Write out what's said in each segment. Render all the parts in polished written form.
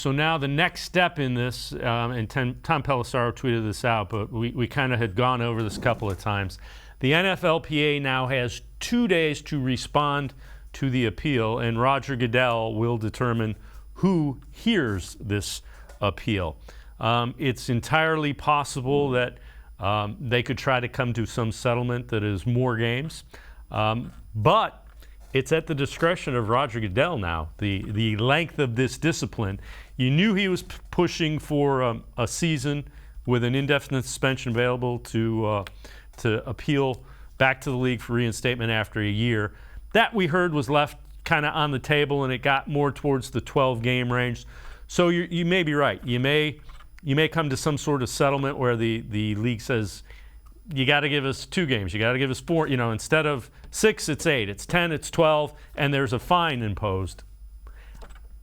So now the next step in this, and Tom Pelissero tweeted this out, but we kind of had gone over this a couple of times. The NFLPA now has 2 days to respond to the appeal, and Roger Goodell will determine who hears this appeal. It's entirely possible that they could try to come to some settlement that is more games, but it's at the discretion of Roger Goodell now, the length of this discipline. You knew he was pushing for a season with an indefinite suspension available to appeal back to the league for reinstatement after a year. That, we heard, was left kind of on the table, and it got more towards the 12-game range. So you may be right. You may come to some sort of settlement where the league says, you got to give us 2 games. You got to give us 4. Instead of 6, it's 8. It's 10, it's 12, and there's a fine imposed.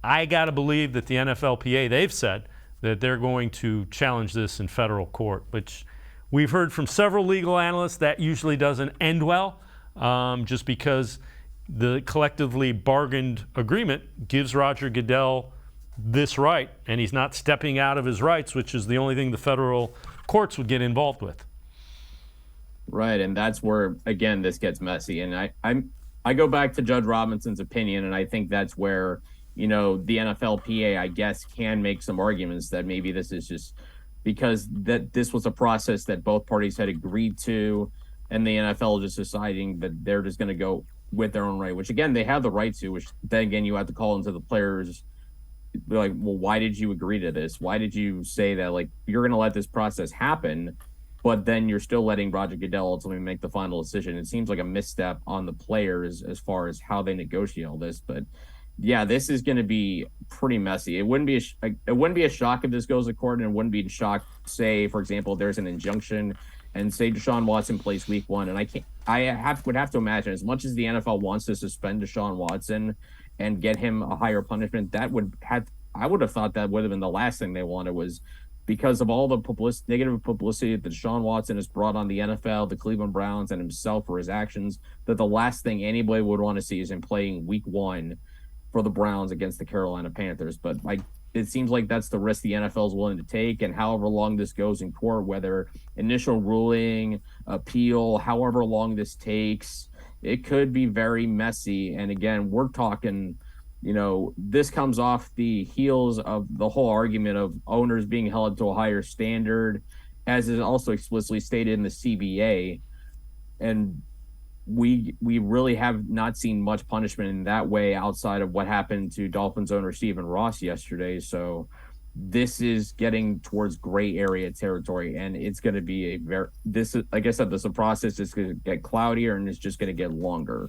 I got to believe that the NFLPA, they've said that they're going to challenge this in federal court, which we've heard from several legal analysts that usually doesn't end well, just because the collectively bargained agreement gives Roger Goodell this right, and he's not stepping out of his rights, which is the only thing the federal courts would get involved with. Right, and that's where, again, this gets messy. And I go back to Judge Robinson's opinion, and I think that's where, the NFLPA, I guess, can make some arguments that maybe this is just because that this was a process that both parties had agreed to, and the NFL just deciding that they're just going to go with their own right, which, again, they have the right to, which then, again, you have to call into the players, like, well, why did you agree to this? Why did you say that, like, you're going to let this process happen? But then you're still letting Roger Goodell ultimately make the final decision. It seems like a misstep on the players as far as how they negotiate all this. But yeah, this is going to be pretty messy. It wouldn't be a shock if this goes to court, and it wouldn't be a shock, say, for example, there's an injunction and say Deshaun Watson plays week 1. And would have to imagine, as much as the NFL wants to suspend Deshaun Watson and get him a higher punishment, I would have thought that would have been the last thing they wanted, was because of all the negative publicity that Deshaun Watson has brought on the NFL, the Cleveland Browns, and himself for his actions, that the last thing anybody would want to see is him playing week 1 for the Browns against the Carolina Panthers. But it seems like that's the risk the NFL is willing to take, and however long this goes in court, whether initial ruling, appeal, however long this takes, it could be very messy. And again, we're talking, this comes off the heels of the whole argument of owners being held to a higher standard, as is also explicitly stated in the CBA. And we really have not seen much punishment in that way outside of what happened to Dolphins owner Stephen Ross yesterday. So this is getting towards gray area territory, and it's going to be like I said, this process is going to get cloudier, and it's just going to get longer.